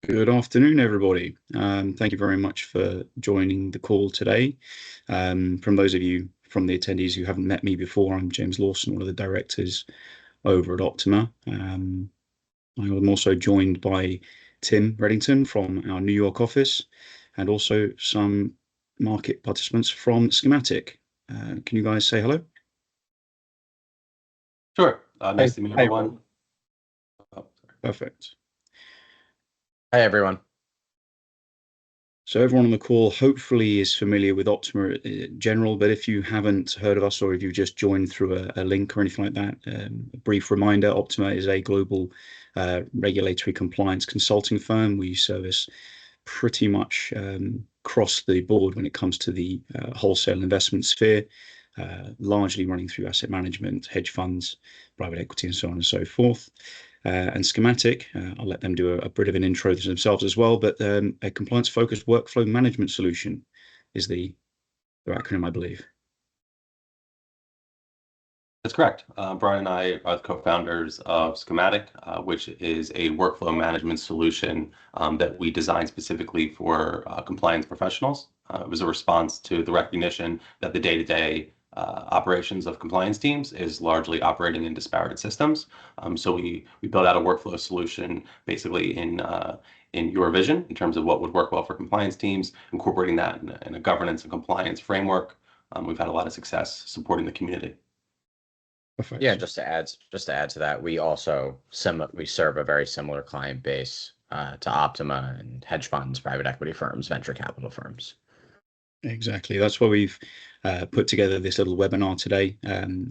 Good afternoon, everybody. Thank you very much for joining the call today. From those of you from the attendees who haven't met me before, I'm James Lawson, one of the directors over at Optima. I'm also joined by Tim Reddington from our New York office and also some market participants from Skematic. Can you guys say hello? Sure. Nice to meet everyone. Perfect. Hi, everyone. So everyone on the call hopefully is familiar with Optima in general, but if you haven't heard of us or if you just joined through a link or anything like that, a brief reminder, Optima is a global regulatory compliance consulting firm. We service pretty much across the board when it comes to the wholesale investment sphere, largely running through asset management, hedge funds, private equity, and so on and so forth. And Skematic, I'll let them do a bit of an intro to themselves as well, but a compliance-focused workflow management solution is the acronym, I believe. That's correct. Brian and I are the co-founders of Skematic, which is a workflow management solution that we designed specifically for compliance professionals. It was a response to the recognition that the day-to-day operations of compliance teams is largely operating in disparate systems. So we built out a workflow solution basically in your vision in terms of what would work well for compliance teams, incorporating that in a governance and compliance framework. We've had a lot of success supporting the community. Perfect. Yeah, just to add to that, we also serve a very similar client base to Optima and hedge funds, private equity firms, venture capital firms. Exactly. That's why we've put together this little webinar today.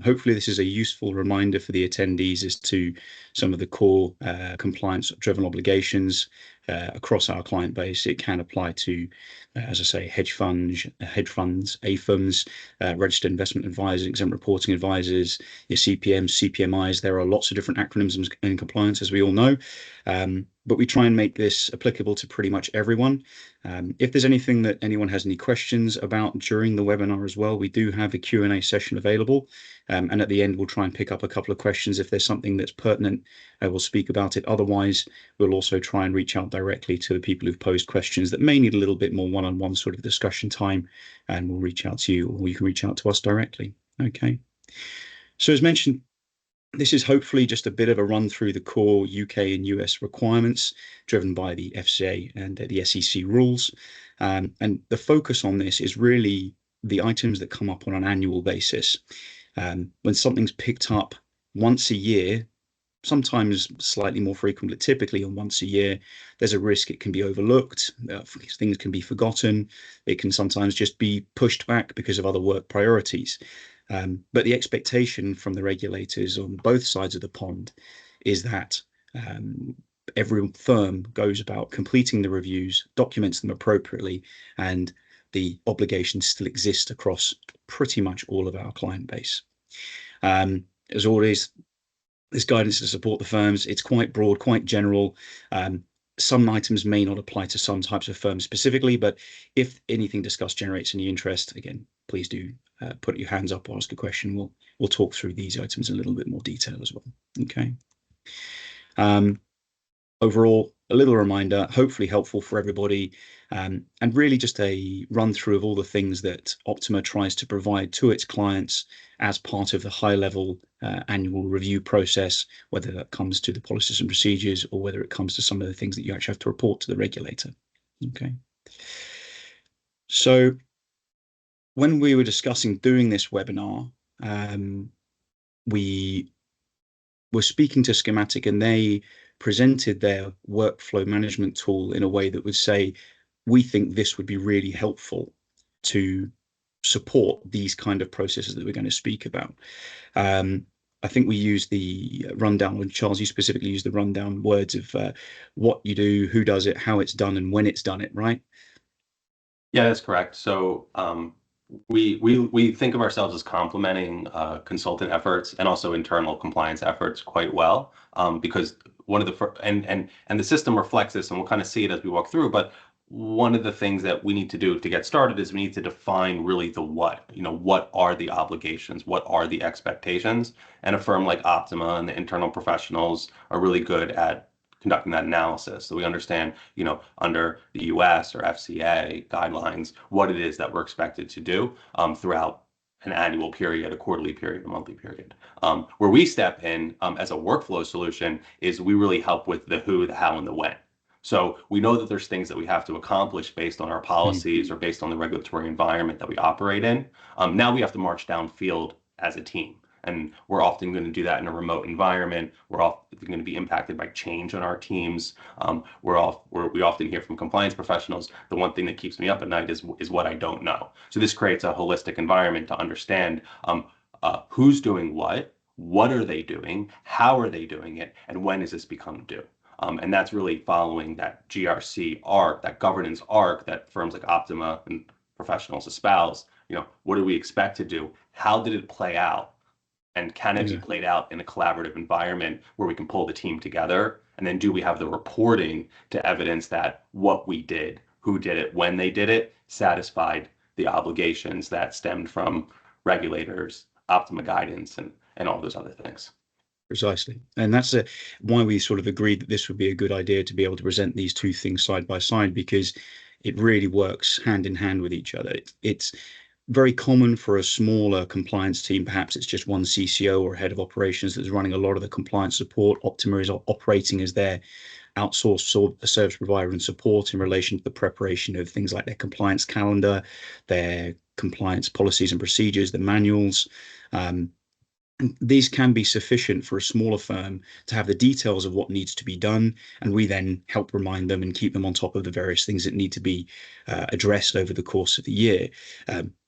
Hopefully this is a useful reminder for the attendees as to some of the core compliance-driven obligations across our client base. It can apply to, as I say, hedge funds, AFIMs, registered investment advisors, exempt reporting advisors, your CPMs, CPMIs. There are lots of different acronyms in compliance, as we all know. But we try and make this applicable to pretty much everyone. If there's anything that anyone has any questions about during the webinar as well, we do have a Q&A session available. And at the end, we'll try and pick up a couple of questions. If there's something that's pertinent, we'll speak about it. Otherwise, we'll also try and reach out directly to the people who've posed questions that may need a little bit more one-on-one sort of discussion time, and we'll reach out to you, or you can reach out to us directly. Okay. So as mentioned, this is hopefully just a bit of a run through the core UK and US requirements driven by the FCA and the SEC rules. And the focus on this is really the items that come up on an annual basis. When something's picked up once a year, sometimes slightly more frequently, typically on once a year, there's a risk it can be overlooked, things can be forgotten, it can sometimes just be pushed back because of other work priorities. But the expectation from the regulators on both sides of the pond is that every firm goes about completing the reviews, documents them appropriately, and the obligations still exist across pretty much all of our client base. As always, this guidance to support the firms, it's quite broad, quite general. Some items may not apply to some types of firms specifically, but if anything discussed generates any interest, again, please do put your hands up or ask a question. We'll talk through these items in a little bit more detail as well. Okay. Overall, a little reminder, hopefully helpful for everybody, and really just a run through of all the things that Optima tries to provide to its clients as part of the high-level annual review process, whether that comes to the policies and procedures or whether it comes to some of the things that you actually have to report to the regulator. Okay. So when we were discussing doing this webinar, we were speaking to Skematic, and they presented their workflow management tool in a way that would say, we think this would be really helpful to support these kind of processes that we're going to speak about. I think we used the rundown, and Charles, you specifically used the rundown words of what you do, who does it, how it's done, and when it's done it, right? Yeah, that's correct. So we think of ourselves as complementing consultant efforts and also internal compliance efforts quite well, because one of the and the system reflects this, and we'll kind of see it as we walk through. But one of the things that we need to do to get started is we need to define really the what. What are the obligations? What are the expectations? And a firm like Optima and the internal professionals are really good at conducting that analysis. So we understand, under the US or FCA guidelines, what it is that we're expected to do throughout an annual period, a quarterly period, a monthly period. Where we step in as a workflow solution is we really help with the who, the how, and the when. So we know that there's things that we have to accomplish based on our policies or based on the regulatory environment that we operate in. Now we have to march downfield as a team. And we're often going to do that in a remote environment. We're often going to be impacted by change on our teams. We often hear from compliance professionals, the one thing that keeps me up at night is what I don't know. So this creates a holistic environment to understand who's doing what are they doing, how are they doing it, and when has this become due? And that's really following that GRC arc, that governance arc that firms like Optima and professionals espouse. What do we expect to do? How did it play out? And can it be played out in a collaborative environment where we can pull the team together? And then do we have the reporting to evidence that what we did, who did it, when they did it, satisfied the obligations that stemmed from regulators, Optima guidance, and all those other things? Precisely. And that's why we sort of agreed that this would be a good idea to be able to present these two things side by side, because it really works hand in hand with each other. It's very common for a smaller compliance team. Perhaps it's just one CCO or head of operations that's running a lot of the compliance support. Optima is operating as their outsourced service provider and support in relation to the preparation of things like their compliance calendar, their compliance policies and procedures, the manuals. These can be sufficient for a smaller firm to have the details of what needs to be done, and we then help remind them and keep them on top of the various things that need to be addressed over the course of the year.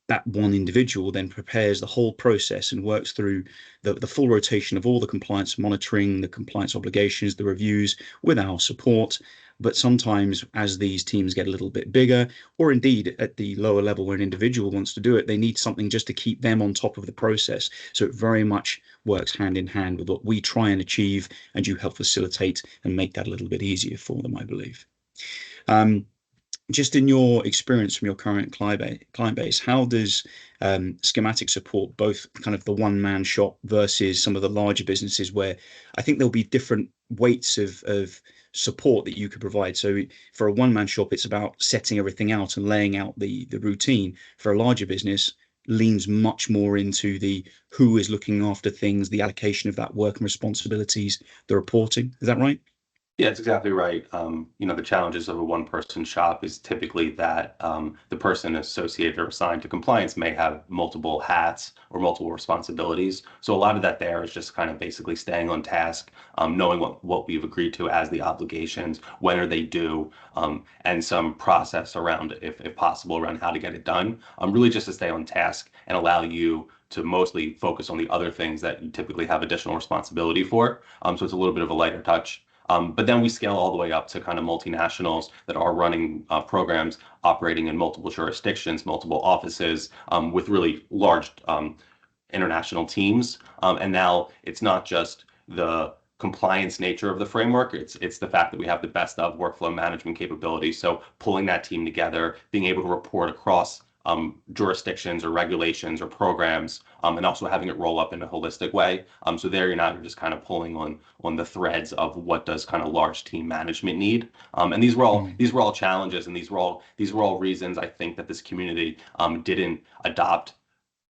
That one individual then prepares the whole process and works through the full rotation of all the compliance monitoring, the compliance obligations, the reviews with our support. But sometimes as these teams get a little bit bigger, or indeed at the lower level where an individual wants to do it, they need something just to keep them on top of the process. So it very much works hand in hand with what we try and achieve, and you help facilitate and make that a little bit easier for them, I believe. Just in your experience from your current client base, how does Skematic support both kind of the one-man shop versus some of the larger businesses where I think there'll be different weights of support that you could provide? So for a one-man shop, it's about setting everything out and laying out the routine. For a larger business, leans much more into the who is looking after things, the allocation of that work and responsibilities, the reporting. Is that right? Yeah, it's exactly right. The challenges of a one-person shop is typically that the person associated or assigned to compliance may have multiple hats or multiple responsibilities. So a lot of that there is just kind of basically staying on task, knowing what we've agreed to as the obligations, when are they due, and some process around, if possible, around how to get it done. Really just to stay on task and allow you to mostly focus on the other things that you typically have additional responsibility for. So it's a little bit of a lighter touch. But then we scale all the way up to kind of multinationals that are running programs operating in multiple jurisdictions, multiple offices, with really large international teams. And now it's not just the compliance nature of the framework. It's the fact that we have the best of workflow management capabilities. So pulling that team together, being able to report across jurisdictions or regulations or programs, and also having it roll up in a holistic way. So there you're just kind of pulling on the threads of what does kind of large team management need. And these were all challenges, and these were all reasons I think that this community didn't adopt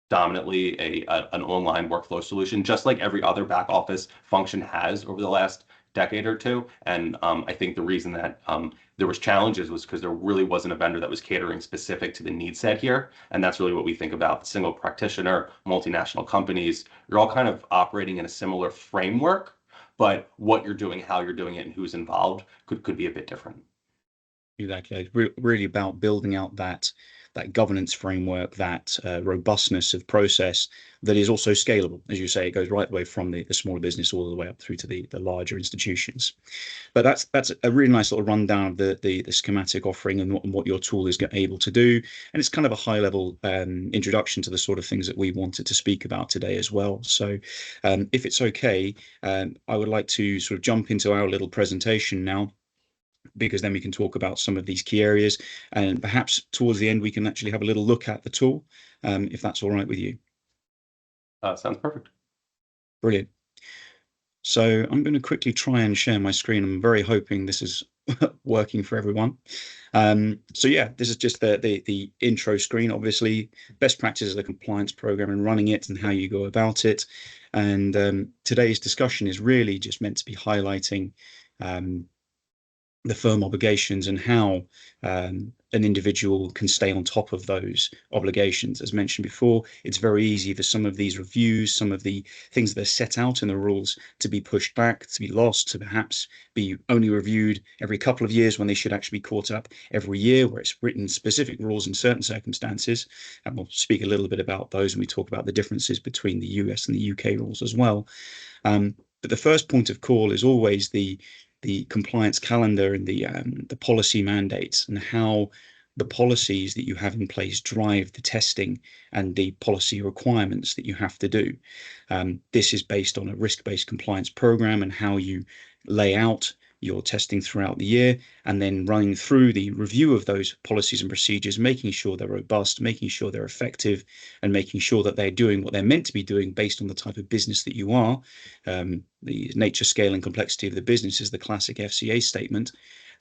dominantly an online workflow solution, just like every other back office function has over the last decade or two. And I think the reason that there was challenges was because there really wasn't a vendor that was catering specific to the need set here. And that's really what we think about the single practitioner, multinational companies. You're all kind of operating in a similar framework, but what you're doing, how you're doing it, and who's involved could be a bit different. Exactly. Really about building out that governance framework, that robustness of process that is also scalable. As you say, it goes right the way from the smaller business all the way up through to the larger institutions. But that's a really nice little rundown of the Skematic offering and what your tool is able to do. And it's kind of a high level introduction to the sort of things that we wanted to speak about today as well. So if it's okay, I would like to sort of jump into our little presentation now, because then we can talk about some of these key areas, and perhaps towards the end we can actually have a little look at the tool, if that's all right with you. Sounds perfect. Brilliant. So I'm going to quickly try and share my screen. I'm very hoping this is working for everyone. So yeah, this is just the intro screen. Obviously, best practices of the compliance program and running it and how you go about it. And today's discussion is really just meant to be highlighting the firm obligations and how an individual can stay on top of those obligations. As mentioned before, it's very easy for some of these reviews, some of the things that are set out in the rules to be pushed back, to be lost, to perhaps be only reviewed every couple of years when they should actually be caught up every year, where it's written specific rules in certain circumstances. And we'll speak a little bit about those when we talk about the differences between the US and the UK rules as well. But the first point of call is always the compliance calendar and the policy mandates and how the policies that you have in place drive the testing and the policy requirements that you have to do. This is based on a risk-based compliance program and how you lay out your testing throughout the year, and then running through the review of those policies and procedures, making sure they're robust, making sure they're effective, and making sure that they're doing what they're meant to be doing based on the type of business that you are. The nature, scale, and complexity of the business is the classic FCA statement.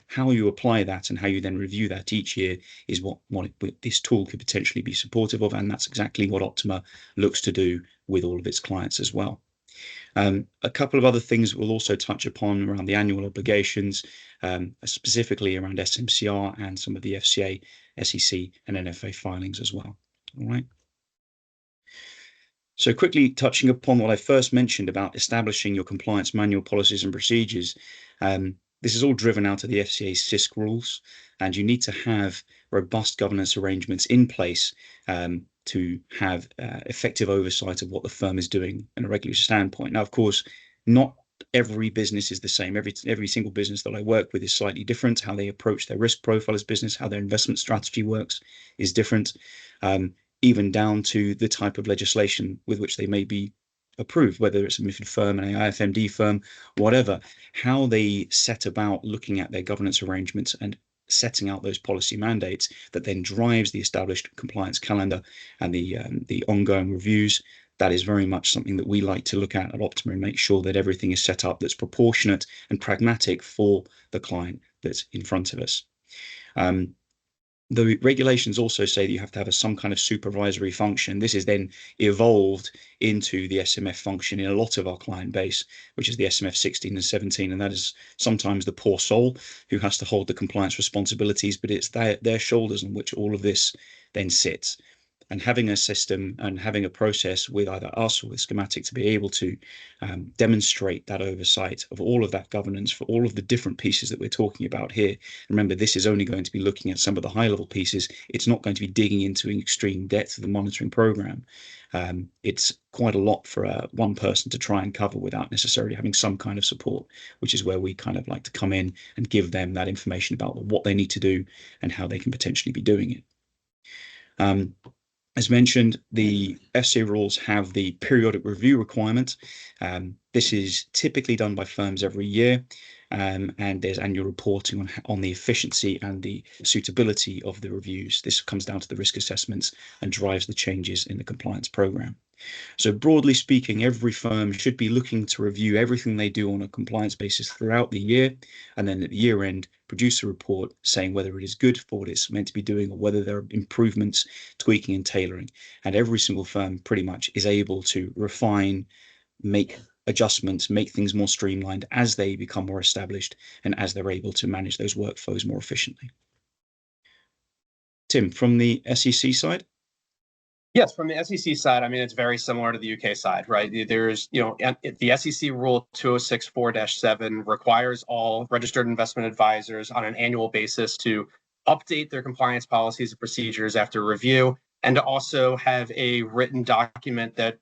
How you apply that and how you then review that each year is what this tool could potentially be supportive of, and that's exactly what Optima looks to do with all of its clients as well. A couple of other things we'll also touch upon around the annual obligations, specifically around SMCR and some of the FCA, SEC, and NFA filings as well. All right. So quickly touching upon what I first mentioned about establishing your compliance manual, policies and procedures. This is all driven out of the FCA SISC rules, and you need to have robust governance arrangements in place to have effective oversight of what the firm is doing in a regulatory standpoint. Now, of course, not every business is the same. Every single business that I work with is slightly different. How they approach their risk profile as business, how their investment strategy works is different, even down to the type of legislation with which they may be approved, whether it's a MiFID firm, an AIFMD firm, whatever. How they set about looking at their governance arrangements and setting out those policy mandates that then drives the established compliance calendar and the ongoing reviews. That is very much something that we like to look at Optima and make sure that everything is set up that's proportionate and pragmatic for the client that's in front of us. The regulations also say that you have to have some kind of supervisory function. This is then evolved into the SMF function in a lot of our client base, which is the SMF 16 and 17. And that is sometimes the poor soul who has to hold the compliance responsibilities, but it's their shoulders on which all of this then sits. And having a system and having a process with either us or with Skematic to be able to demonstrate that oversight of all of that governance for all of the different pieces that we're talking about here. Remember, this is only going to be looking at some of the high level pieces. It's not going to be digging into an extreme depth of the monitoring program. It's quite a lot for one person to try and cover without necessarily having some kind of support, which is where we kind of like to come in and give them that information about what they need to do and how they can potentially be doing it. As mentioned, the FCA rules have the periodic review requirement. This is typically done by firms every year, and there's annual reporting on the efficiency and the suitability of the reviews. This comes down to the risk assessments and drives the changes in the compliance program. So broadly speaking, every firm should be looking to review everything they do on a compliance basis throughout the year, and then at the year end, produce a report saying whether it is good for what it's meant to be doing or whether there are improvements, tweaking and tailoring. And every single firm pretty much is able to refine, make adjustments, make things more streamlined as they become more established and as they're able to manage those workflows more efficiently. Tim, from the SEC side? Yes, from the SEC side, I mean, it's very similar to the UK side, right? There's, the SEC Rule 2064-7 requires all registered investment advisors on an annual basis to update their compliance policies and procedures after review, and to also have a written document that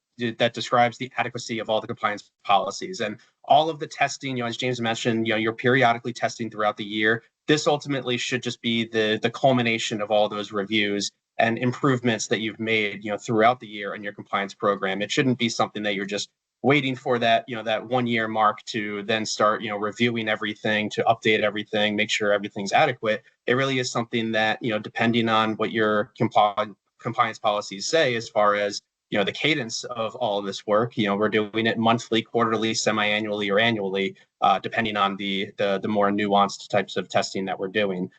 describes the adequacy of all the compliance policies. And all of the testing, as James mentioned, you're periodically testing throughout the year. This ultimately should just be the culmination of all those reviews and improvements that you've made, throughout the year in your compliance program. It shouldn't be something that you're just waiting for that 1 year mark to then start, reviewing everything, to update everything, make sure everything's adequate. It really is something that, depending on what your compliance policies say, as far as the cadence of all of this work. We're doing it monthly, quarterly, semi-annually, or annually, depending on the more nuanced types of testing that we're doing.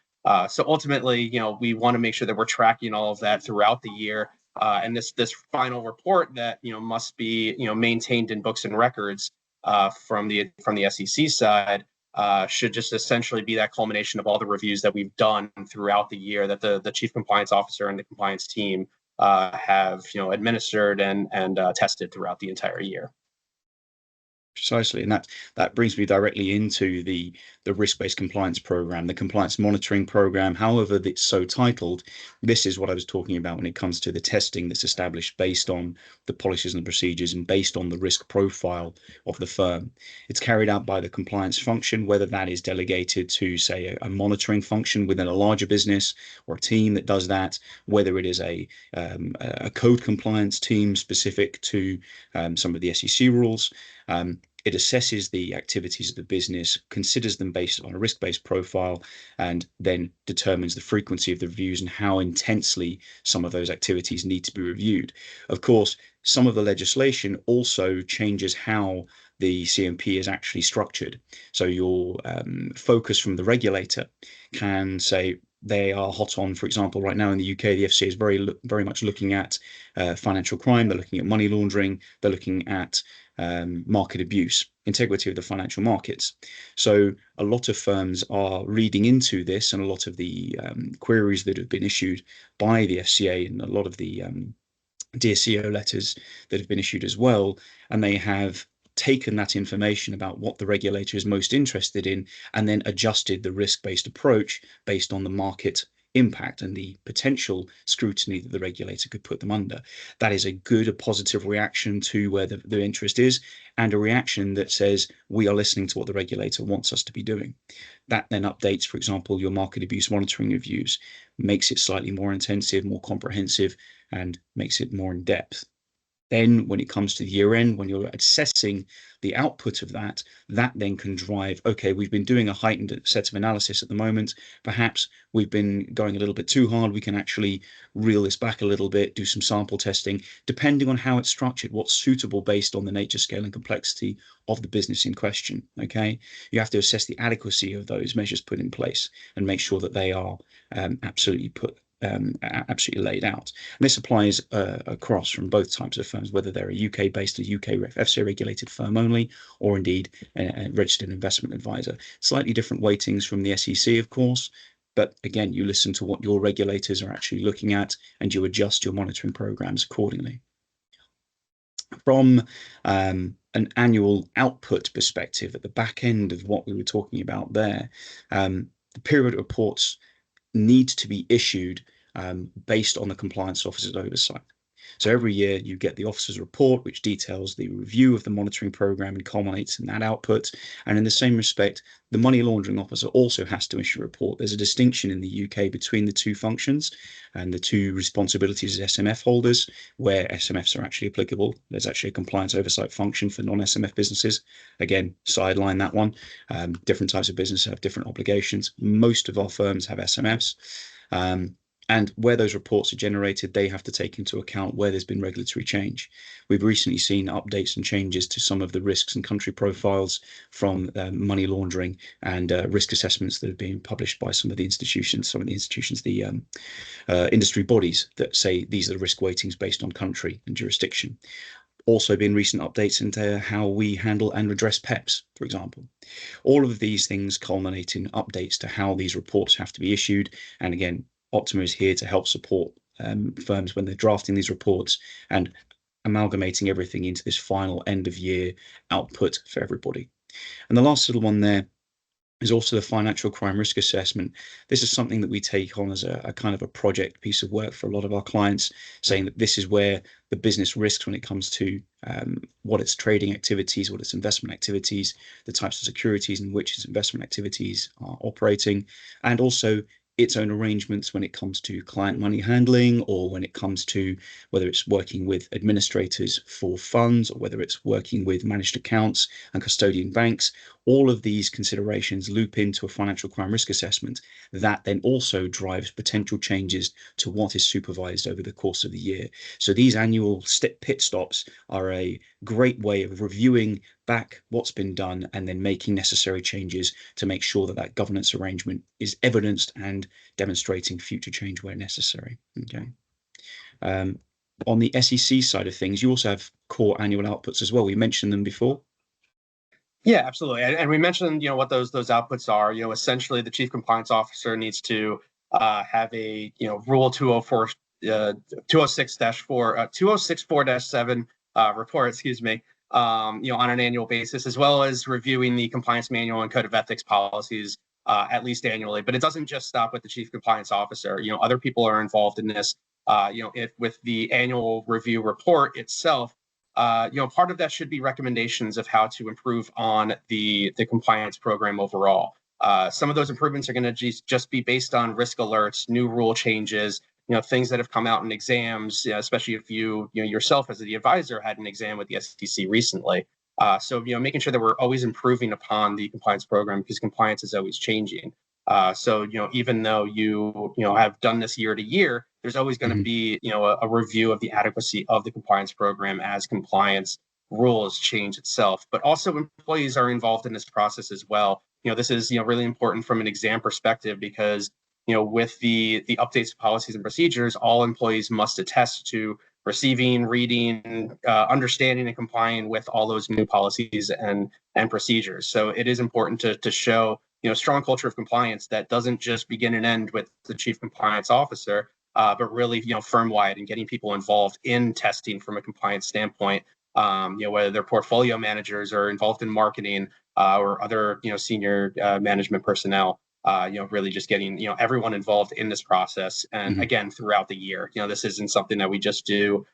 So ultimately, we want to make sure that we're tracking all of that throughout the year. And this final report that must be maintained in books and records from the SEC side should just essentially be that culmination of all the reviews that we've done throughout the year that the chief compliance officer and the compliance team have administered and tested throughout the entire year. Precisely, and that brings me directly into the risk-based compliance program, the compliance monitoring program. However, it's so titled, this is what I was talking about when it comes to the testing that's established based on the policies and procedures and based on the risk profile of the firm. It's carried out by the compliance function, whether that is delegated to, say, a monitoring function within a larger business or a team that does that, whether it is a code compliance team specific to some of the SEC rules. It assesses the activities of the business, considers them based on a risk-based profile, and then determines the frequency of the reviews and how intensely some of those activities need to be reviewed. Of course, some of the legislation also changes how the CMP is actually structured. So your focus from the regulator can say, they are hot on, for example, right now in the UK, the FCA is very much looking at financial crime. They're looking at money laundering. They're looking at market abuse, integrity of the financial markets. So a lot of firms are reading into this, and a lot of the queries that have been issued by the FCA and a lot of the Dear CEO letters that have been issued as well, and they have taken that information about what the regulator is most interested in and then adjusted the risk-based approach based on the market impact and the potential scrutiny that the regulator could put them under. That is a positive reaction to where the interest is, and a reaction that says we are listening to what the regulator wants us to be doing. That then updates, for example, your market abuse monitoring reviews, makes it slightly more intensive, more comprehensive, and makes it more in depth. Then when it comes to the year end, when you're assessing the output of that then can drive, okay, we've been doing a heightened set of analysis at the moment. Perhaps we've been going a little bit too hard. We can actually reel this back a little bit, do some sample testing, depending on how it's structured, what's suitable based on the nature, scale, and complexity of the business in question. Okay, you have to assess the adequacy of those measures put in place and make sure that they are absolutely laid out. And this applies across from both types of firms, whether they're a UK-based, a UK FCA-regulated firm only, or indeed a registered investment advisor. Slightly different weightings from the SEC, of course, but again, you listen to what your regulators are actually looking at and you adjust your monitoring programs accordingly. From an annual output perspective, at the back end of what we were talking about there, the period reports need to be issued based on the compliance officer's oversight. So every year you get the officer's report, which details the review of the monitoring program and culminates in that output. And in the same respect, the money laundering officer also has to issue a report. There's a distinction in the UK between the two functions and the two responsibilities as SMF holders, where SMFs are actually applicable. There's actually a compliance oversight function for non-SMF businesses. Again, sideline that one. Different types of business have different obligations. Most of our firms have SMFs. And where those reports are generated, they have to take into account where there's been regulatory change. We've recently seen updates and changes to some of the risks and country profiles from money laundering and risk assessments that have been published by some of the institutions, the industry bodies that say these are the risk weightings based on country and jurisdiction. Also been recent updates into how we handle and redress PEPs, for example. All of these things culminate in updates to how these reports have to be issued. And again, Optima is here to help support firms when they're drafting these reports and amalgamating everything into this final end of year output for everybody. And the last little one there is also the financial crime risk assessment. This is something that we take on as a kind of a project piece of work for a lot of our clients, saying that this is where the business risks when it comes to what its trading activities, what its investment activities, the types of securities in which its investment activities are operating, and also its own arrangements when it comes to client money handling, or when it comes to whether it's working with administrators for funds, or whether it's working with managed accounts and custodian banks. All of these considerations loop into a financial crime risk assessment that then also drives potential changes to what is supervised over the course of the year. So these annual pit stops are a great way of reviewing back what's been done and then making necessary changes to make sure that that governance arrangement is evidenced and demonstrating future change where necessary. Okay. On the SEC side of things, you also have core annual outputs as well. We mentioned them before. Yeah, absolutely. And we mentioned, what those outputs are. Essentially, the chief compliance officer needs to have a, Rule 204, 206-4, 2064-7 report, excuse me, on an annual basis, as well as reviewing the compliance manual and code of ethics policies at least annually. But it doesn't just stop with the chief compliance officer. Other people are involved in this. With the annual review report itself, part of that should be recommendations of how to improve on the compliance program overall. Some of those improvements are going to just be based on risk alerts, new rule changes, things that have come out in exams, especially if you yourself as the advisor had an exam with the SEC recently. So making sure that we're always improving upon the compliance program because compliance is always changing. So even though you have done this year to year, there's always going to be a review of the adequacy of the compliance program as compliance rules change itself. But also employees are involved in this process as well. This is really important from an exam perspective because with the updates to policies and procedures, all employees must attest to receiving, reading, understanding, and complying with all those new policies and procedures. So it is important to show strong culture of compliance that doesn't just begin and end with the chief compliance officer, but really firm-wide and getting people involved in testing from a compliance standpoint. Whether they're portfolio managers or involved in marketing or other senior management personnel. Really just getting everyone involved in this process, and again throughout the year. This isn't something that we just do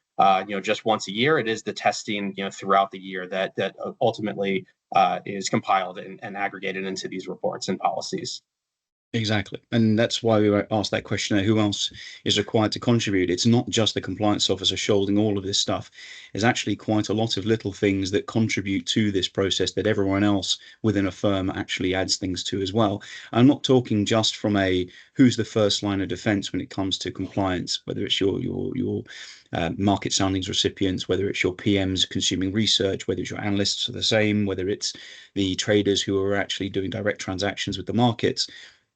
just once a year. It is the testing throughout the year that ultimately is compiled and aggregated into these reports and policies. Exactly. And that's why we asked that question, who else is required to contribute? It's not just the compliance officer shouldering all of this stuff. There's actually quite a lot of little things that contribute to this process that everyone else within a firm actually adds things to as well. I'm not talking just from a who's the first line of defense when it comes to compliance, whether it's your market soundings recipients, whether it's your PMs consuming research, whether it's your analysts are the same, whether it's the traders who are actually doing direct transactions with the markets.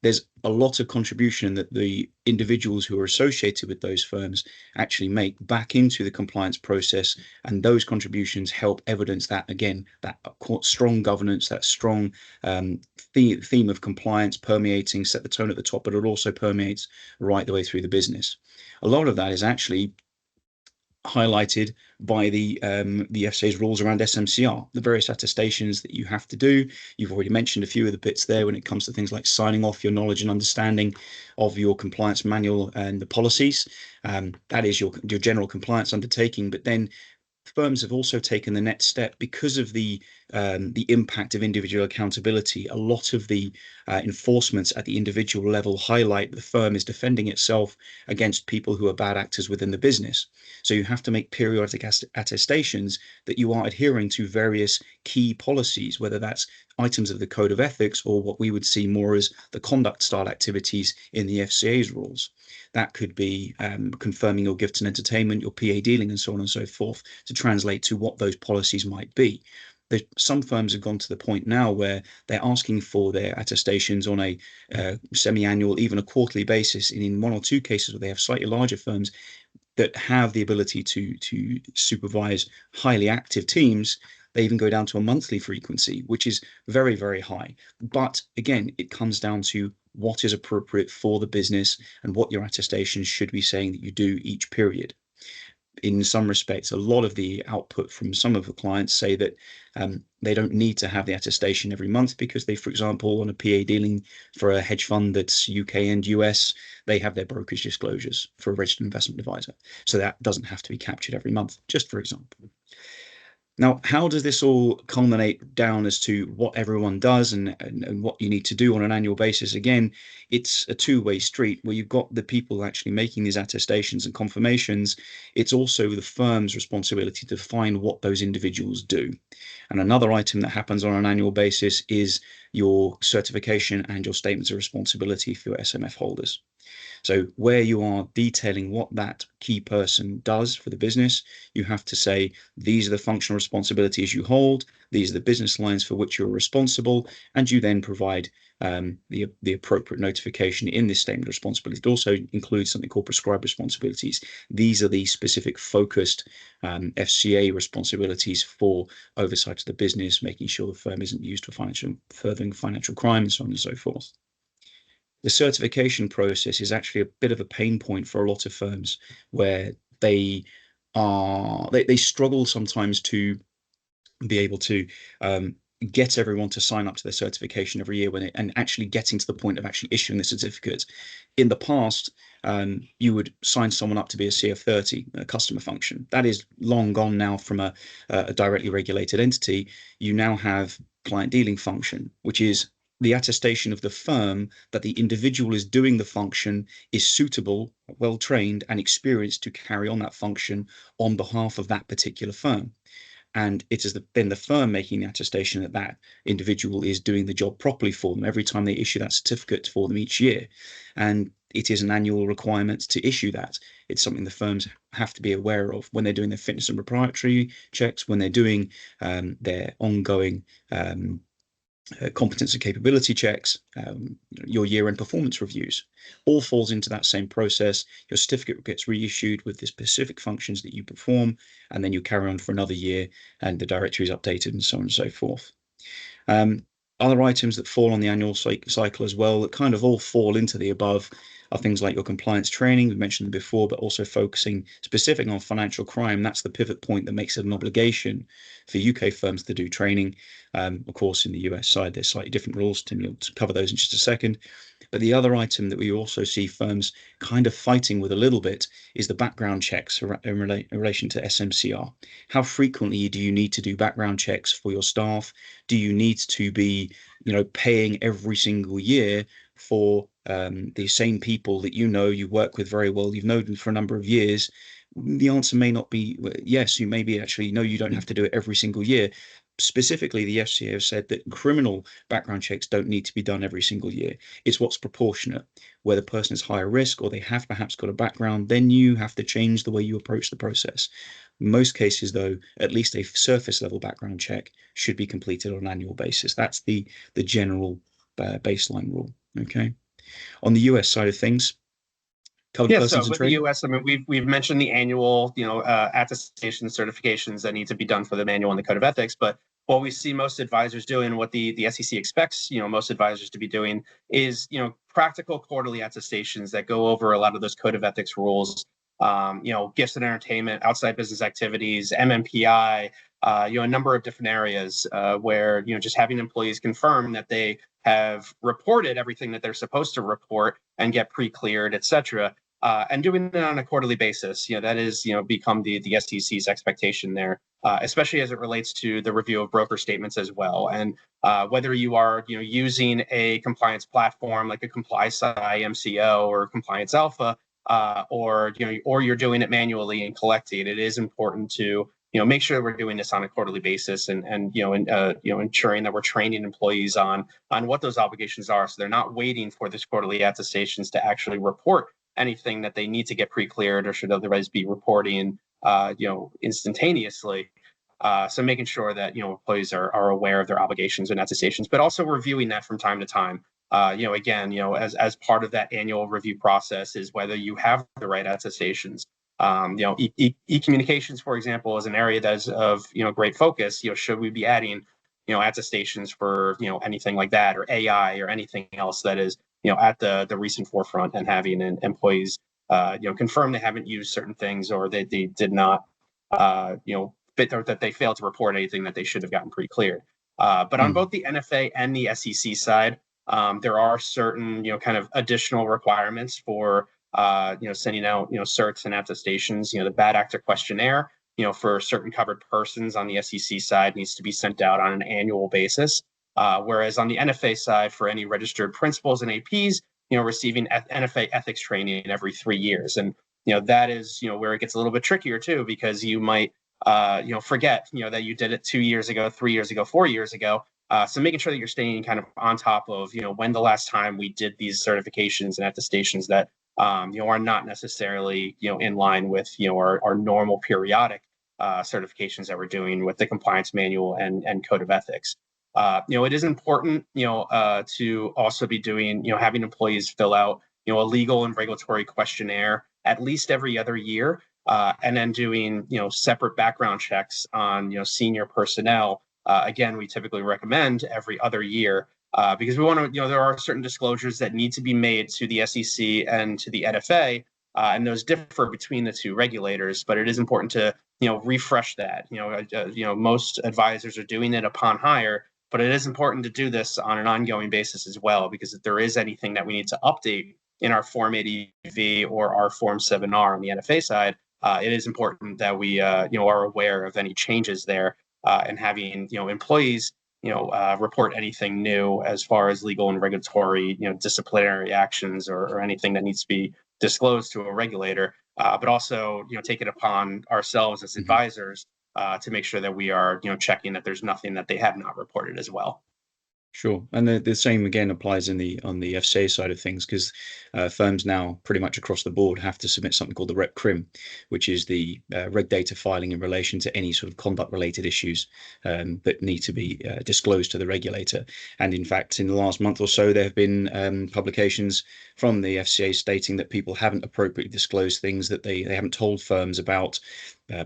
There's a lot of contribution that the individuals who are associated with those firms actually make back into the compliance process. And those contributions help evidence that, again, that strong governance, that strong theme of compliance permeating, set the tone at the top, but it also permeates right the way through the business. A lot of that is actually highlighted by the FCA's rules around SMCR, the various attestations that you have to do. You've already mentioned a few of the bits there when it comes to things like signing off your knowledge and understanding of your compliance manual and the policies. That is your general compliance undertaking. But then firms have also taken the next step because of the impact of individual accountability. A lot of the enforcements at the individual level highlight the firm is defending itself against people who are bad actors within the business. So you have to make periodic attestations that you are adhering to various key policies, whether that's items of the code of ethics or what we would see more as the conduct style activities in the FCA's rules. That could be confirming your gifts and entertainment, your PA dealing, and so on and so forth, to translate to what those policies might be. Some firms have gone to the point now where they're asking for their attestations on a semi-annual, even a quarterly basis. And in one or two cases where they have slightly larger firms that have the ability to supervise highly active teams, they even go down to a monthly frequency, which is very, very high. But again, it comes down to what is appropriate for the business and what your attestations should be saying that you do each period. In some respects, a lot of the output from some of the clients say that they don't need to have the attestation every month because they, for example, on a PA dealing for a hedge fund that's UK and US, they have their brokerage disclosures for a registered investment advisor. So that doesn't have to be captured every month, just for example. Now, how does this all culminate down as to what everyone does and what you need to do on an annual basis? Again, it's a two-way street where you've got the people actually making these attestations and confirmations. It's also the firm's responsibility to define what those individuals do. And another item that happens on an annual basis is your certification and your statements of responsibility for your SMF holders. So where you are detailing what that key person does for the business, you have to say, these are the functional responsibilities you hold, these are the business lines for which you're responsible, and you then provide the appropriate notification in this statement of responsibility. It also includes something called prescribed responsibilities. These are the specific focused FCA responsibilities for oversight of the business, making sure the firm isn't used for furthering financial crime, and so on and so forth. The certification process is actually a bit of a pain point for a lot of firms where they struggle sometimes to be able to get everyone to sign up to their certification every year and actually getting to the point of actually issuing the certificate. In the past, you would sign someone up to be a CF30, a customer function. That is long gone now from a directly regulated entity. You now have client dealing function, which is the attestation of the firm that the individual is doing the function is suitable, well trained, and experienced to carry on that function on behalf of that particular firm. And it has been the firm making the attestation that that individual is doing the job properly for them every time they issue that certificate for them each year. And it is an annual requirement to issue that. It's something the firms have to be aware of when they're doing their fitness and proprietary checks, when they're doing their ongoing competence and capability checks, your year-end performance reviews, all falls into that same process. Your certificate gets reissued with the specific functions that you perform, and then you carry on for another year, and the directory is updated, and so on and so forth. Other items that fall on the annual cycle as well, that kind of all fall into the above, are things like your compliance training. We mentioned them before, but also focusing specific on financial crime. That's the pivot point that makes it an obligation for UK firms to do training. Of course, in the US side, there's slightly different rules. Tim, you'll cover those in just a second. But the other item that we also see firms kind of fighting with a little bit is the background checks in relation to SMCR. How frequently do you need to do background checks for your staff? Do you need to be, paying every single year for the same people that you work with very well, you've known them for a number of years? The answer may not be yes. You may be actually, no, you don't have to do it every single year. Specifically, the FCA have said that criminal background checks don't need to be done every single year. It's what's proportionate. Where the person is higher risk or they have perhaps got a background, then you have to change the way you approach the process. In most cases, though, at least a surface level background check should be completed on an annual basis. That's the general baseline rule. Okay. On the US side of things, covered persons so and with training. the US, I mean, we've mentioned the annual, attestation certifications that need to be done for the manual and the code of ethics. But what we see most advisors doing, what the SEC expects, most advisors to be doing is, practical quarterly attestations that go over a lot of those code of ethics rules. Gifts and entertainment, outside business activities, MMPI, a number of different areas where, just having employees confirm that they have reported everything that they're supposed to report and get pre-cleared, et cetera. And doing it on a quarterly basis, that is, become the SEC's expectation there, especially as it relates to the review of broker statements as well. And whether you are, using a compliance platform like a ComplySci MCO or Compliance Alpha, or you're doing it manually and collecting, it is important to make sure that we're doing this on a quarterly basis and ensuring that we're training employees on what those obligations are, so they're not waiting for this quarterly attestations to actually report anything that they need to get pre-cleared or should otherwise be reporting instantaneously. So making sure that employees are aware of their obligations and attestations, but also reviewing that from time to time. Again, as part of that annual review process is whether you have the right attestations. E-communications, for example, is an area that is of great focus. Should we be adding attestations for anything like that, or AI, or anything else that is at the recent forefront, and having employees confirm they haven't used certain things, or they did not or that they failed to report anything that they should have gotten pre-cleared. But on both the NFA and the SEC side, there are certain kind of additional requirements for sending out certs and attestations. The bad actor questionnaire for certain covered persons on the SEC side needs to be sent out on an annual basis. Whereas on the NFA side, for any registered principals and APs, receiving NFA ethics training every 3 years. And, that is, where it gets a little bit trickier too, because you might, forget, that you did it 2 years ago, 3 years ago, 4 years ago. So making sure that you're staying kind of on top of, when the last time we did these certifications and attestations that, are not necessarily, in line with, our normal periodic certifications that we're doing with the compliance manual and code of ethics. It is important, to also be doing, having employees fill out, a legal and regulatory questionnaire at least every other year, and then doing, separate background checks on, senior personnel. Again, we typically recommend every other year, because we want to, there are certain disclosures that need to be made to the SEC and to the NFA, and those differ between the two regulators. But it is important to, refresh that. Most advisors are doing it upon hire, but it is important to do this on an ongoing basis as well, because if there is anything that we need to update in our Form 80V or our Form 7R on the NFA side, it is important that we, are aware of any changes there, and having, employees, report anything new as far as legal and regulatory, disciplinary actions or anything that needs to be disclosed to a regulator, but also, take it upon ourselves as advisors to make sure that we are, checking that there's nothing that they have not reported as well. Sure, and the same again applies on the FCA side of things, because firms now pretty much across the board have to submit something called the Rep Crim, which is the reg data filing in relation to any sort of conduct related issues that need to be disclosed to the regulator. And in fact, in the last month or so, there have been publications from the FCA stating that people haven't appropriately disclosed things, that they haven't told firms about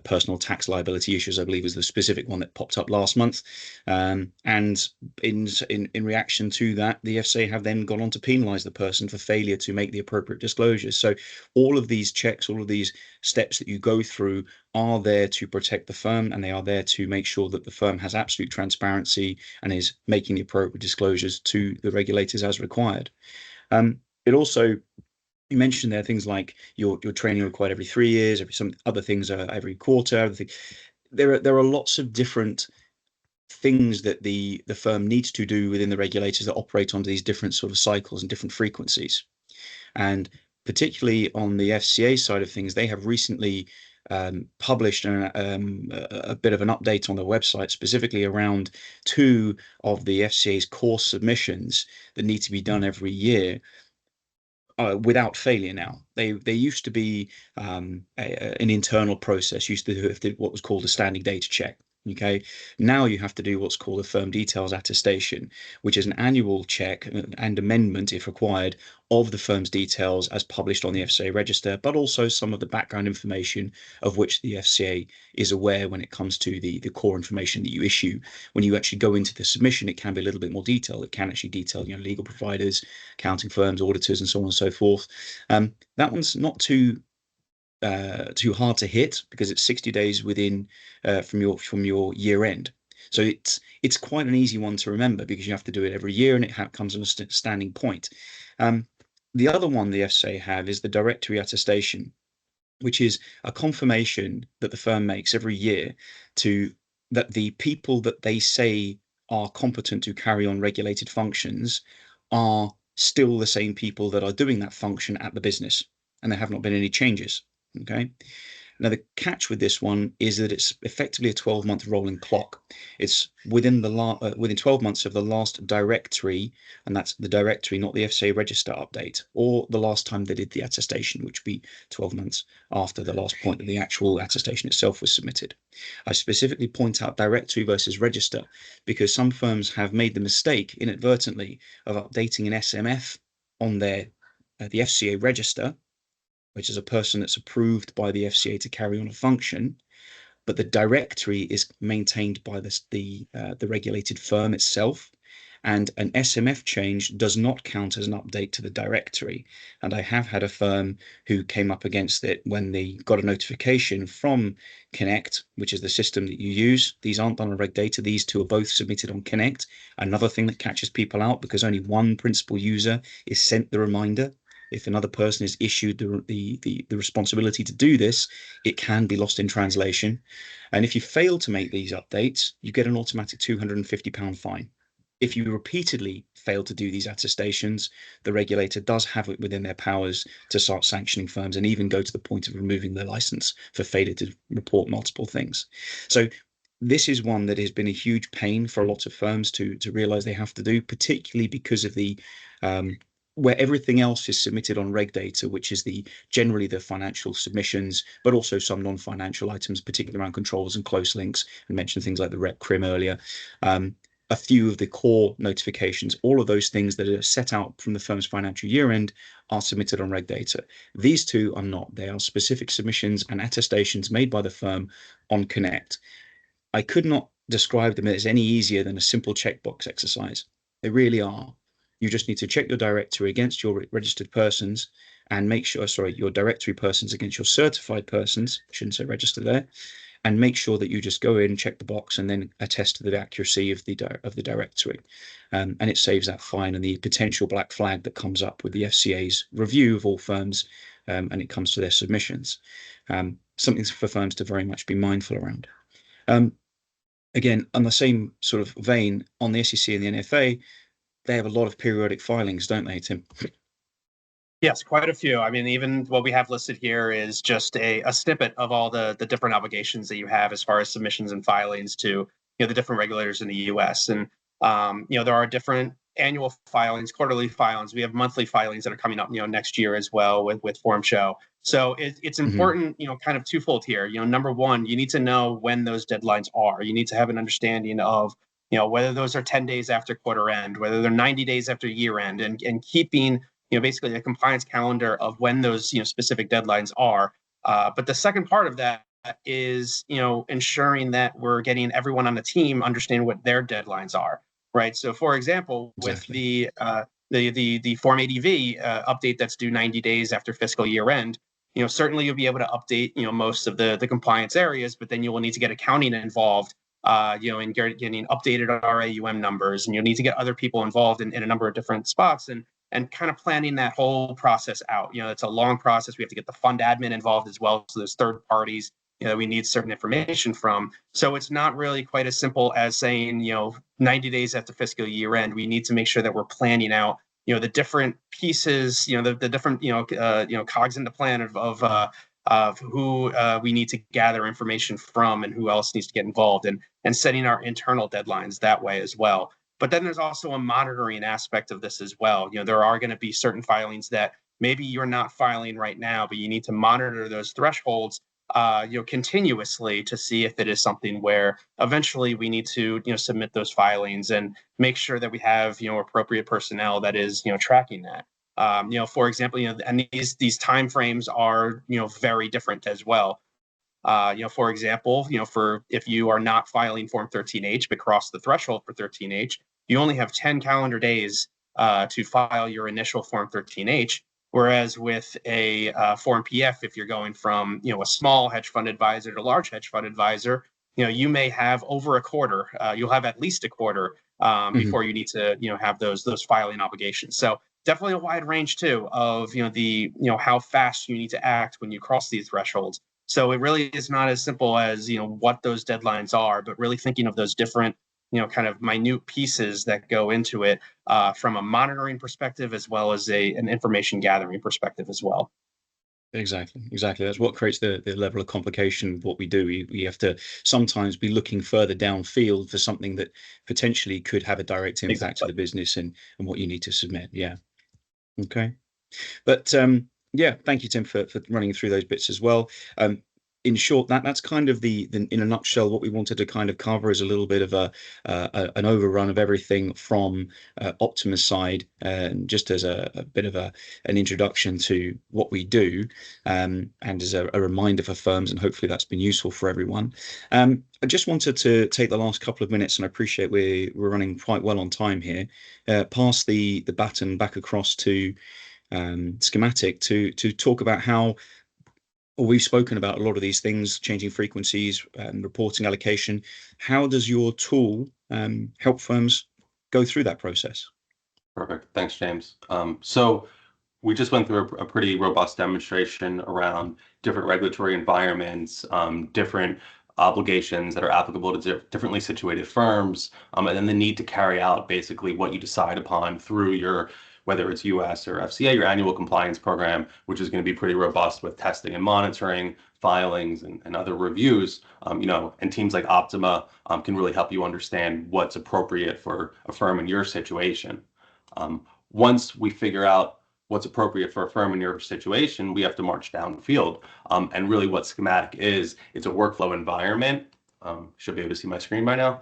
personal tax liability issues, I believe was the specific one that popped up last month. And in reaction to that, the FCA have then gone on to penalise the person for failure to make the appropriate disclosures. So all of these checks, all of these steps that you go through are there to protect the firm, and they are there to make sure that the firm has absolute transparency and is making the appropriate disclosures to the regulators as required. It also, you mentioned there things like your training required every 3 years, some other things are every quarter. Everything. There are lots of different things that the firm needs to do within the regulators that operate under these different sort of cycles and different frequencies. And particularly on the FCA side of things, they have recently published a bit of an update on their website, specifically around 2 of the FCA's core submissions that need to be done every year. Without failure now. They used to be an internal process, used to do what was called a standing data check. Okay, now you have to do what's called a firm details attestation, which is an annual check and amendment, if required, of the firm's details as published on the FCA register, but also some of the background information of which the FCA is aware when it comes to the core information that you issue. When you actually go into the submission, it can be a little bit more detailed. It can actually detail, legal providers, accounting firms, auditors, and so on and so forth. That one's not too hard to hit, because it's 60 days within from your year end. So it's quite an easy one to remember, because you have to do it every year, and it comes on a standing point. The other one the FCA have is the directory attestation, which is a confirmation that the firm makes every year that the people that they say are competent to carry on regulated functions are still the same people that are doing that function at the business, and there have not been any changes. Okay. Now, the catch with this one is that it's effectively a 12-month rolling clock. It's within 12 months of the last directory, and that's the directory, not the FCA register update, or the last time they did the attestation, which would be 12 months after the last point that the actual attestation itself was submitted. I specifically point out directory versus register, because some firms have made the mistake inadvertently of updating an SMF on the FCA register, which is a person that's approved by the FCA to carry on a function, but the directory is maintained by the regulated firm itself, and an SMF change does not count as an update to the directory. And I have had a firm who came up against it when they got a notification from Connect, which is the system that you use. These aren't done on reg data. These 2 are both submitted on Connect. Another thing that catches people out, because only one principal user is sent the reminder. if another person is issued the responsibility to do this, it can be lost in translation. And if you fail to make these updates, you get an automatic £250 fine. If you repeatedly fail to do these attestations, the regulator does have it within their powers to start sanctioning firms and even go to the point of removing their license for failure to report multiple things. So this is one that has been a huge pain for a lot of firms to realize they have to do, particularly because of the where everything else is submitted on reg data, which is generally the financial submissions, but also some non-financial items, particularly around controls and close links. I mentioned things like the rep crim earlier. A few of the core notifications, all of those things that are set out from the firm's financial year end are submitted on reg data. These two are not. They are specific submissions and attestations made by the firm on Connect. I could not describe them as any easier than a simple checkbox exercise. They really are. You just need to check your directory against your registered persons and make sure, sorry, your directory persons against your certified persons, I shouldn't say register there, and make sure that you just go in, check the box, and then attest to the accuracy of the directory. And it saves that fine and the potential black flag that comes up with the FCA's review of all firms, and it comes to their submissions. Something for firms to very much be mindful around. Again, on the same sort of vein, on the SEC and the NFA, they have a lot of periodic filings, don't they, Tim? Yes, quite a few. I mean, even what we have listed here is just a snippet of all the different obligations that you have as far as submissions and filings to the different regulators in the U.S. And there are different annual filings, quarterly filings. We have monthly filings that are coming up next year as well with Form Show. So it's important, kind of twofold here. Number one, you need to know when those deadlines are. You need to have an understanding of whether those are 10 days after quarter end, whether they're 90 days after year end, and keeping basically a compliance calendar of when those specific deadlines are. But the second part of that is ensuring that we're getting everyone on the team understand what their deadlines are, right? So, for example, with the Form ADV update that's due 90 days after fiscal year end, certainly you'll be able to update most of the compliance areas, but then you will need to get accounting involved. In getting updated RAUM numbers, and you'll need to get other people involved in a number of different spots, and kind of planning that whole process out. It's a long process. We have to get the fund admin involved as well. So there's third parties, that we need certain information from. So it's not really quite as simple as saying, 90 days after fiscal year end. We need to make sure that we're planning out, the different pieces, the different, cogs in the plan of who we need to gather information from and who else needs to get involved, and setting our internal deadlines that way as well. But then there's also a monitoring aspect of this as well. There are going to be certain filings that maybe you're not filing right now, but you need to monitor those thresholds, continuously to see if it is something where eventually we need to, submit those filings and make sure that we have, appropriate personnel that is, tracking that. For example, and these timeframes are, very different as well. For example, for if you are not filing Form 13H but cross the threshold for 13H, you only have 10 calendar days to file your initial Form 13H. Whereas with a Form PF, if you're going from a small hedge fund advisor to large hedge fund advisor, you may have over a quarter. You'll have at least a quarter before you need to have those filing obligations. So definitely a wide range too of how fast you need to act when you cross these thresholds. So it really is not as simple as what those deadlines are, but really thinking of those different kind of minute pieces that go into it from a monitoring perspective as well as an information gathering perspective as well. Exactly. That's what creates the level of complication of what we do. We have to sometimes be looking further downfield for something that potentially could have a direct impact to the business and what you need to submit. Yeah. Okay. But yeah, thank you, Tim, for running through those bits as well. In short, that's kind of the in a nutshell what we wanted to kind of cover is a little bit of an overrun of everything from Optima's side, just as a bit of an introduction to what we do, and as a reminder for firms, and hopefully that's been useful for everyone. I just wanted to take the last couple of minutes, and I appreciate we're running quite well on time here. Pass the baton back across to Skematic to talk about how. Well, we've spoken about a lot of these things, changing frequencies, reporting allocation. How does your tool help firms go through that process? Perfect. Thanks, James. So We just went through a pretty robust demonstration around different regulatory environments, different obligations that are applicable to differently situated firms, and then the need to carry out basically what you decide upon through your, whether it's US or FCA, your annual compliance program, which is going to be pretty robust with testing and monitoring, filings, and other reviews. And teams like Optima can really help you understand what's appropriate for a firm in your situation. Once we figure out what's appropriate for a firm in your situation, we have to march downfield. And really what Skematic is, it's a workflow environment. Should be able to see my screen by now.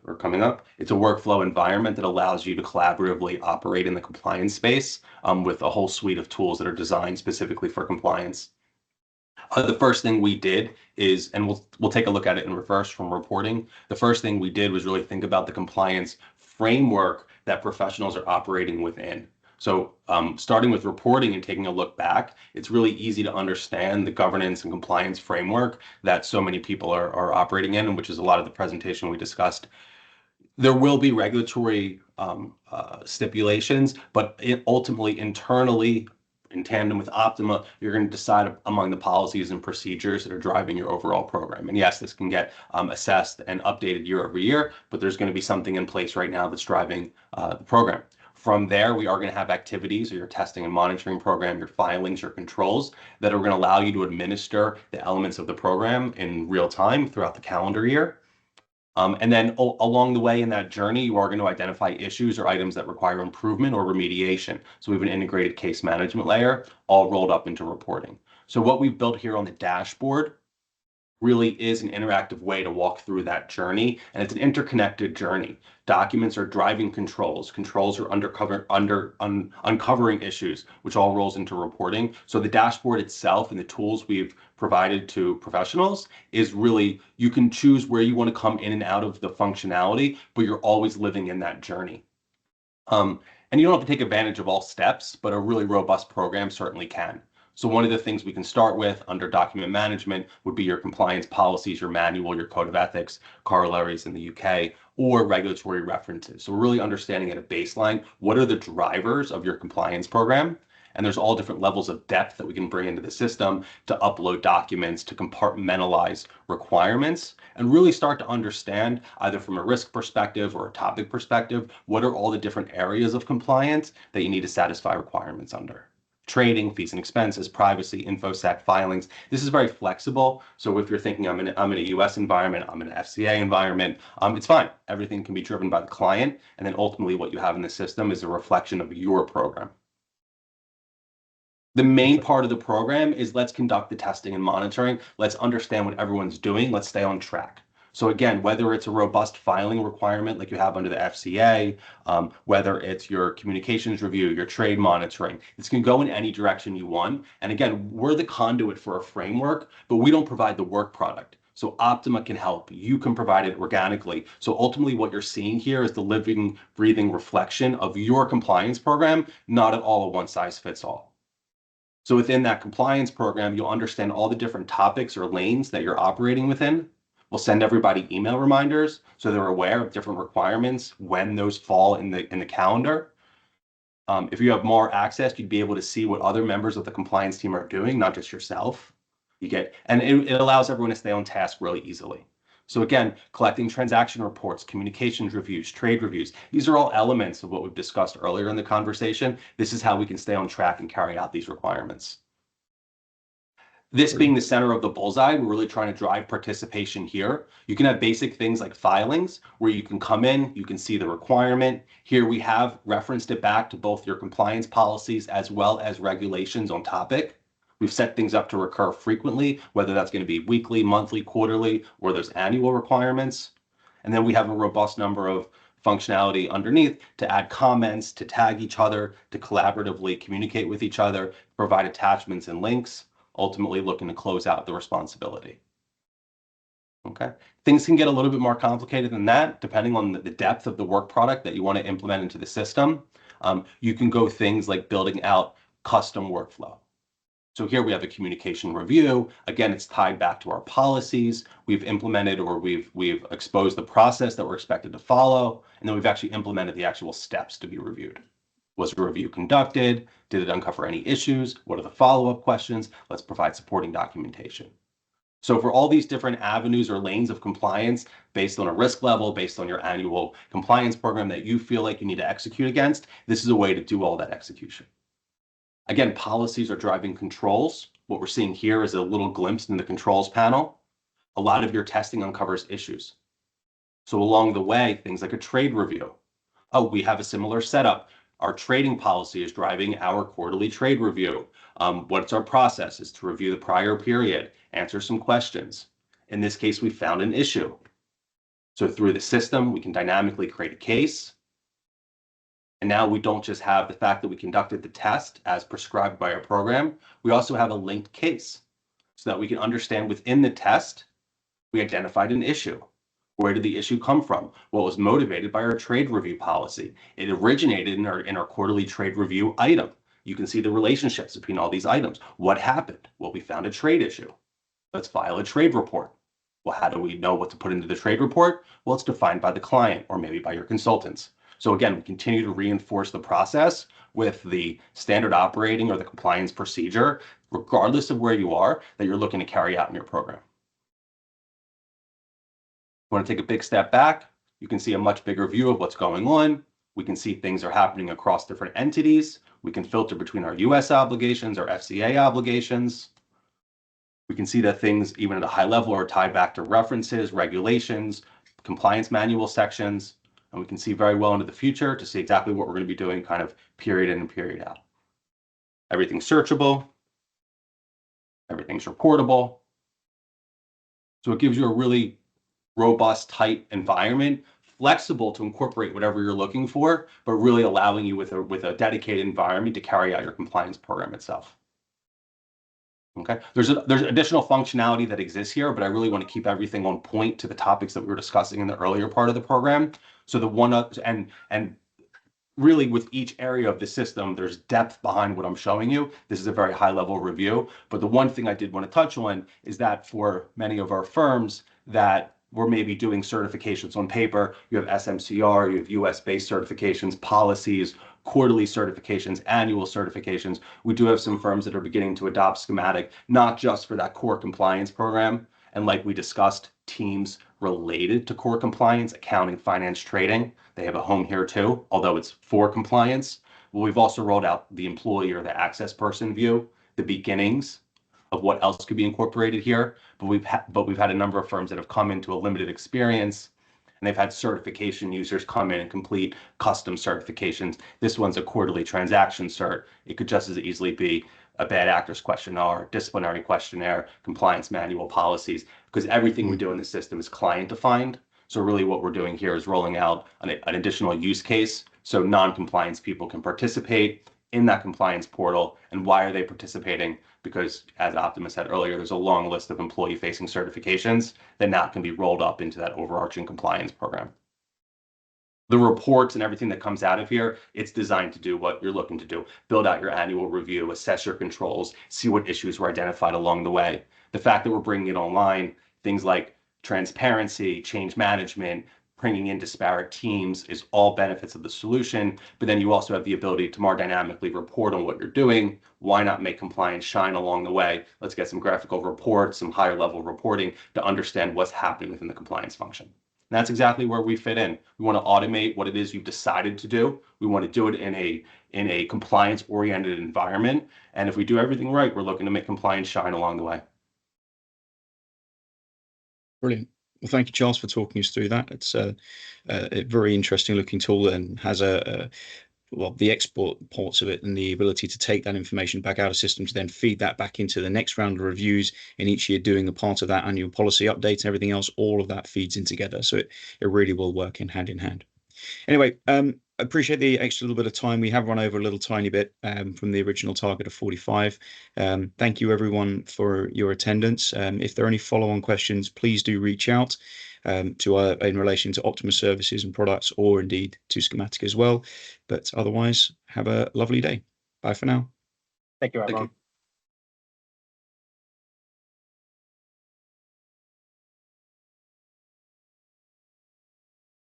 Or coming up. It's a workflow environment that allows you to collaboratively operate in the compliance space with a whole suite of tools that are designed specifically for compliance. The first thing we did is, and we'll take a look at it in reverse from reporting. The first thing we did was really think about the compliance framework that professionals are operating within. So starting with reporting and taking a look back, it's really easy to understand the governance and compliance framework that so many people are operating in, which is a lot of the presentation we discussed. There will be regulatory stipulations, but ultimately internally, in tandem with Optima, you're going to decide among the policies and procedures that are driving your overall program. And yes, this can get assessed and updated year over year, but there's going to be something in place right now that's driving the program. From there, we are going to have activities or your testing and monitoring program, your filings, your controls that are going to allow you to administer the elements of the program in real time throughout the calendar year. And then along the way in that journey, you are going to identify issues or items that require improvement or remediation. So we have an integrated case management layer all rolled up into reporting. So what we've built here on the dashboard really is an interactive way to walk through that journey, and it's an interconnected journey. Documents are driving controls. Controls are uncovering issues, which all rolls into reporting. So the dashboard itself and the tools we've provided to professionals is really, you can choose where you want to come in and out of the functionality, but you're always living in that journey. And you don't have to take advantage of all steps, but a really robust program certainly can. So one of the things we can start with under document management would be your compliance policies, your manual, your code of ethics, corollaries in the UK, or regulatory references. So we're really understanding at a baseline, what are the drivers of your compliance program? And there's all different levels of depth that we can bring into the system to upload documents, to compartmentalize requirements, and really start to understand, either from a risk perspective or a topic perspective, what are all the different areas of compliance that you need to satisfy requirements under. Trading, fees and expenses, privacy, InfoSec, filings. This is very flexible. So if you're thinking I'm in a US environment, I'm in an FCA environment, it's fine. Everything can be driven by the client. And then ultimately what you have in the system is a reflection of your program. The main part of the program is let's conduct the testing and monitoring. Let's understand what everyone's doing. Let's stay on track. So again, whether it's a robust filing requirement like you have under the FCA, whether it's your communications review, your trade monitoring, this can go in any direction you want. And again, we're the conduit for a framework, but we don't provide the work product. So Optima can help. You can provide it organically. So ultimately what you're seeing here is the living, breathing reflection of your compliance program, not at all a one size fits all. So within that compliance program, you'll understand all the different topics or lanes that you're operating within. We'll send everybody email reminders so they're aware of different requirements when those fall in the calendar. If you have more access, you'd be able to see what other members of the compliance team are doing, not just yourself. And it allows everyone to stay on task really easily. So again, collecting transaction reports, communications reviews, trade reviews, these are all elements of what we've discussed earlier in the conversation. This is how we can stay on track and carry out these requirements. This being the center of the bullseye, we're really trying to drive participation here. You can have basic things like filings where you can come in, you can see the requirement. Here we have referenced it back to both your compliance policies as well as regulations on topic. We've set things up to recur frequently, whether that's going to be weekly, monthly, quarterly, or those annual requirements. And then we have a robust number of functionality underneath to add comments, to tag each other, to collaboratively communicate with each other, provide attachments and links, ultimately looking to close out the responsibility. Okay. Things can get a little bit more complicated than that, depending on the depth of the work product that you want to implement into the system. You can go things like building out custom workflow. So here we have a communication review. Again, it's tied back to our policies. We've implemented or we've exposed the process that we're expected to follow, and then we've actually implemented the actual steps to be reviewed. Was a review conducted? Did it uncover any issues? What are the follow-up questions? Let's provide supporting documentation. So for all these different avenues or lanes of compliance, based on a risk level, based on your annual compliance program that you feel like you need to execute against, this is a way to do all that execution. Again, policies are driving controls. What we're seeing here is a little glimpse in the controls panel. A lot of your testing uncovers issues. So along the way, things like a trade review. Oh, we have a similar setup. Our trading policy is driving our quarterly trade review. What's our process is to review the prior period, answer some questions. In this case, we found an issue. So through the system, we can dynamically create a case. And now we don't just have the fact that we conducted the test as prescribed by our program, we also have a linked case so that we can understand within the test, we identified an issue. Where did the issue come from? Well, it was motivated by our trade review policy. It originated in our quarterly trade review item. You can see the relationships between all these items. What happened? Well, we found a trade issue. Let's file a trade report. Well, how do we know what to put into the trade report? Well, it's defined by the client or maybe by your consultants. So again, we continue to reinforce the process with the standard operating or the compliance procedure, regardless of where you are, that you're looking to carry out in your program. Want to take a big step back, you can see a much bigger view of what's going on. We can see things are happening across different entities. We can filter between our US obligations, our FCA obligations. We can see that things, even at a high level, are tied back to references, regulations, compliance manual sections, and we can see very well into the future to see exactly what we're going to be doing kind of period in and period out. Everything's searchable. Everything's reportable. So it gives you a really robust, tight environment, flexible to incorporate whatever you're looking for, but really allowing you with a dedicated environment to carry out your compliance program itself. Okay, there's additional functionality that exists here, but I really want to keep everything on point to the topics that we were discussing in the earlier part of the program. So the one and really with each area of the system, there's depth behind what I'm showing you. This is a very high level review, but the one thing I did want to touch on is that for many of our firms that we're maybe doing certifications on paper, you have SMCR, you have US-based certifications, policies, quarterly certifications, annual certifications. We do have some firms that are beginning to adopt Skematic, not just for that core compliance program. And like we discussed, teams related to core compliance, accounting, finance, trading, they have a home here too, although it's for compliance. Well, we've also rolled out the employee or the access person view, the beginnings of what else could be incorporated here. But we've had a number of firms that have come into a limited experience, and they've had certification users come in and complete custom certifications. This one's a quarterly transaction cert. It could just as easily be a bad actors questionnaire, disciplinary questionnaire, compliance manual policies, because everything we do in the system is client defined. So really what we're doing here is rolling out an additional use case so non-compliance people can participate in that compliance portal. And why are they participating? Because as Optima said earlier, there's a long list of employee-facing certifications that now can be rolled up into that overarching compliance program. The reports and everything that comes out of here, it's designed to do what you're looking to do. Build out your annual review, assess your controls, see what issues were identified along the way. The fact that we're bringing it online, things like transparency, change management, bringing in disparate teams is all benefits of the solution. But then you also have the ability to more dynamically report on what you're doing. Why not make compliance shine along the way? Let's get some graphical reports, some higher level reporting to understand what's happening within the compliance function. And that's exactly where we fit in. We want to automate what it is you've decided to do. We want to do it in a compliance oriented environment. And if we do everything right, we're looking to make compliance shine along the way. Brilliant. Well, thank you, Charles, for talking us through that. It's a very interesting looking tool and has well, the export ports of it and the ability to take that information back out of system to then feed that back into the next round of reviews, and each year doing a part of that annual policy update and everything else, all of that feeds in together. So it really will work in hand. Anyway, I appreciate the extra little bit of time. We have run over a little tiny bit from the original target of 45. Thank you everyone for your attendance. If there are any follow-on questions, please do reach out in relation to Optima services and products, or indeed to Skematic as well. But otherwise, have a lovely day. Bye for now. Thank you, everyone.